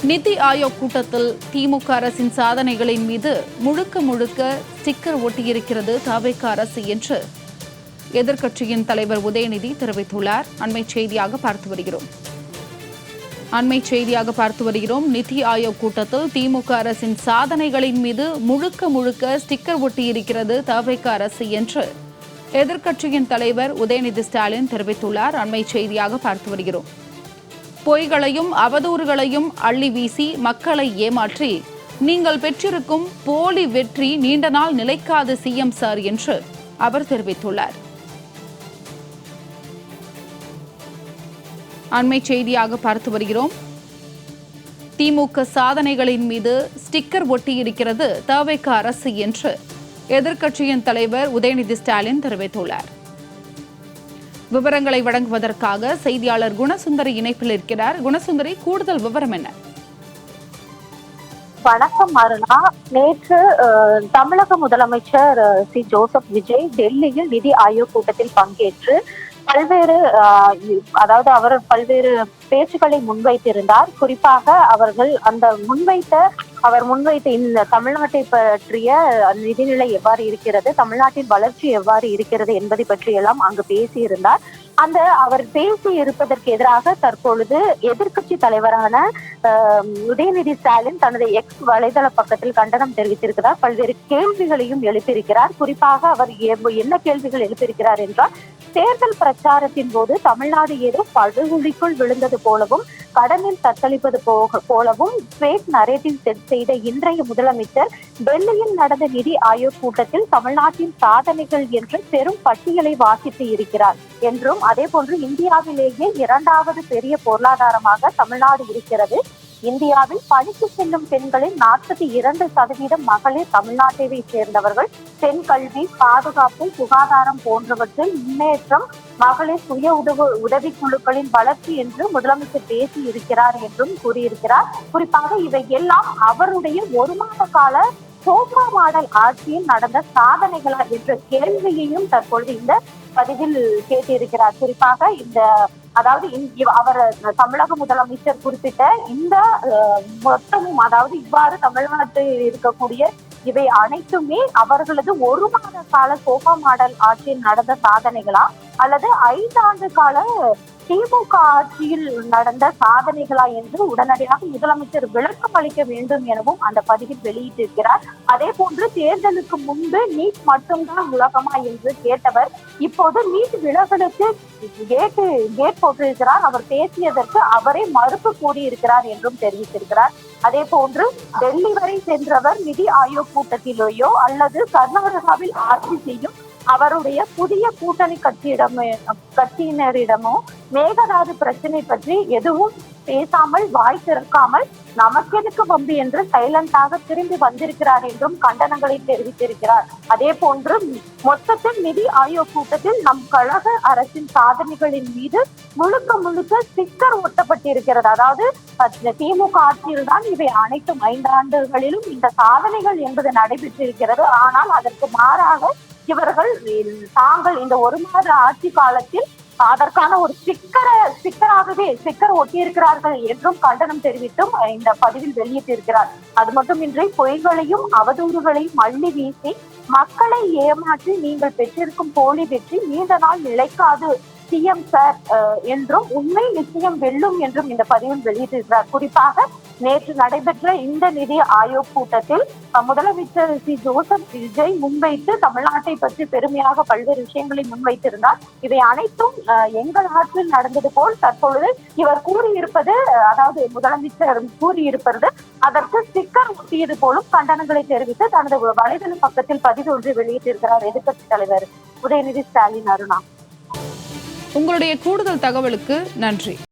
நிதி ஆயோக் கூட்டத்தில் திமுக அரசின் சாதனைகளின் மீது முழுக்க ஸ்டிக்கர் ஒட்டியிருக்கிறது தவிக அரசு என்று எதிர்க்கட்சியின் தலைவர் உதயநிதி தெரிவித்துள்ளார். அண்மை செய்தியாக பார்த்து வருகிறோம். நிதி ஆயோக் கூட்டத்தில் திமுக அரசின் சாதனைகளின் மீது முழுக்க ஸ்டிக்கர் ஒட்டியிருக்கிறது தவிக அரசு என்று எதிர்க்கட்சியின் தலைவர் உதயநிதி ஸ்டாலின் தெரிவித்துள்ளார். அண்மை செய்தியாக பார்த்து வருகிறோம். பொய்களையும் அவதூறுகளையும் அள்ளி வீசி மக்களை ஏமாற்றி நீங்கள் பெற்றிருக்கும் போலி வெற்றி நீண்ட நாள் நிலைக்காது சிஎம் சார் என்று அவர் தெரிவித்துள்ளார். அண்மை செய்தியாக பார்த்து வருகிறோம். திமுக சாதனைகளின் மீது ஸ்டிக்கர் ஒட்டியிருக்கிறது தவிக அரசு என்று எதிர்க்கட்சியின் தலைவர் உதயநிதி ஸ்டாலின் தெரிவித்துள்ளார். விவரங்களை வழங்குவதற்காக செய்தியாளர் குணசுந்தரி இணைப்பில் இருக்கிறார். குணசுந்தரி, கூடுதல் விவரம் என்ன? வணக்கம் அருணா. நேற்று தமிழக முதலமைச்சர் சி ஜோசப் விஜய் டெல்லியில் நிதி ஆயோக் கூட்டத்தில் பங்கேற்று அவர் பல்வேறு பேச்சுக்களை முன்வைத்திருந்தார். குறிப்பாக அவர் முன்வைத்த இந்த தமிழ்நாட்டை பற்றிய நிதிநிலை எவ்வாறு இருக்கிறது, தமிழ்நாட்டின் வளர்ச்சி எவ்வாறு இருக்கிறது என்பதை பற்றியெல்லாம் அங்கு பேசியிருந்தார். அவர் பேசி இருப்பதற்கு எதிராக தற்பொழுது எதிர்க்கட்சி தலைவரான உதயநிதி ஸ்டாலின் தனது எக்ஸ் வலைதள பக்கத்தில் கண்டனம் தெரிவித்திருக்கிறார். பல்வேறு கேள்விகளையும் எழுப்பியிருக்கிறார். குறிப்பாக அவர் என்ன கேள்விகள் எழுப்பியிருக்கிறார் என்றால், தேர்தல் பிரச்சாரத்தின் போது தமிழ்நாடு ஏதோ படுகொலிக்குள் விழுந்தது போலவும் கடனில் தத்தளிப்பது போலவும் ஃபேக் நரேட்டிவ் செட் செய்த இன்றைய முதலமைச்சர் டெல்லியில் நடந்த நிதி ஆயோக் கூட்டத்தில் தமிழ்நாட்டின் சாதனைகள் என்று பெரும் பட்டியலை வாசித்து இருக்கிறார் என்றும், அதே போன்று இந்தியாவிலேயே 2வது பெரிய பொருளாதாரமாக தமிழ்நாடு இருக்கிறது. இந்தியாவில் பணிக்கு செல்லும் பெண்களில் 42% மகளிர் தமிழ்நாட்டை சேர்ந்தவர்கள். பெண் கல்வி, பாதுகாப்பு, சுகாதாரம் போன்றவற்றில் முன்னேற்றம், மகளிர் சுய உதவிக்குழுக்களின் வளர்ச்சி என்று முதலமைச்சர் பேசி இருக்கிறார் என்றும் கூறியிருக்கிறார். குறிப்பாக இவை எல்லாம் அவருடைய 1 மாத கால சோஃபா மாடல் ஆட்சியில் நடந்த சாதனைகளா என்ற கேள்வியையும் தற்பொழுது இந்த பதிவில் கேட்டிருக்கிறார். குறிப்பாக அவர் தமிழக முதலமைச்சர் குறிப்பிட்ட இந்த மொத்தமும், இவ்வாறு தமிழ்நாட்டில் இருக்கக்கூடிய இவை அனைத்துமே அவர்களது 1 மாத கால சோஃபா மாடல் ஆட்சியில் நடந்த சாதனைகளா அல்லது 5 ஆண்டு கால திமுக ஆட்சியில் நடந்த சாதனைகளா என்று உடனடியாக முதலமைச்சர் விளக்கம் அளிக்க வேண்டும் எனவும் அந்த பதிவில் வெளியிட்டிருக்கிறார். அதே போன்று தேர்தலுக்கு முன்பு நீட் மட்டும்தான் உலகமா என்று கேட்டவர் இப்போது நீட் விலகலுக்கு கேட் போட்டிருக்கிறார். அவர் பேசியதற்கு அவரே மறுப்பு கூறியிருக்கிறார் என்றும் தெரிவித்திருக்கிறார். அதே போன்று டெல்லி வரை சென்றவர் நிதி ஆயோக் கூட்டத்திலேயோ அல்லது கர்நாடகாவில் ஆட்சி செய்யும் அவருடைய புதிய கூட்டணி கட்சியினரிடமோ மேகதாது பிரச்சனை பற்றி எதுவும் பேசாமல், வாய் திறக்காமல் நமக்கெதுக்கு வம்பு என்று சைலண்டாக திரும்பி வந்திருக்கிறார் என்றும் கண்டனங்களை தெரிவித்திருக்கிறார். அதே போன்று மொத்தத்தில் நிதி ஆயோக் கூட்டத்தில் நம் கழக அரசின் சாதனைகளின் மீது முழுக்க ஸ்டிக்கர் ஒட்டப்பட்டிருக்கிறது. அதாவது திமுக ஆட்சியில் தான் இவை அனைத்தும் 5 ஆண்டுகளிலும் இந்த சாதனைகள் என்பது நடைபெற்றிருக்கிறது. ஆனால் அதற்கு மாறாக இவர்கள் தாங்கள் இந்த 1 மாத ஆட்சி காலத்தில் அதற்கான ஒரு ஸ்டிக்கர் ஒட்டியிருக்கிறார்கள் என்றும் கண்டனம் தெரிவித்தும் இந்த பதிவில் வெளியிட்டிருக்கிறார். அது மட்டுமின்றி பொய்களையும் அவதூறுகளையும் அள்ளி வீசி மக்களை ஏமாற்றி நீங்கள் பெற்றிருக்கும் போலி வெற்றி நீண்ட நாள் நிலைக்காது சிஎம் சார் என்றும் உண்மை நிச்சயம் வெல்லும் என்றும் இந்த பதிவில் வெளியிட்டிருக்கிறார். குறிப்பாக நேற்று நடைபெற்ற இந்த நிதி ஆயோக் கூட்டத்தில் முதலமைச்சர் சி ஜோசப் விஜய் முன்வைத்து தமிழ்நாட்டை பற்றி பெருமையாக பல்வேறு விஷயங்களை முன்வைத்திருந்தார். இவை அனைத்தும் எங்கள் ஆட்சியில் நடந்தது போல் தற்பொழுது இவர் கூறியிருப்பது, முதலமைச்சர் கூறியிருப்பது அதற்கு ஸ்டிக்கர் ஒட்டியது போலும் கண்டனங்களை தெரிவித்து தனது வலைதள பக்கத்தில் பதிவு ஒன்று வெளியிட்டிருக்கிறார் எதிர்க்கட்சி தலைவர் உதயநிதி ஸ்டாலின். அருணா, உங்களுடைய கூடுதல் தகவலுக்கு நன்றி.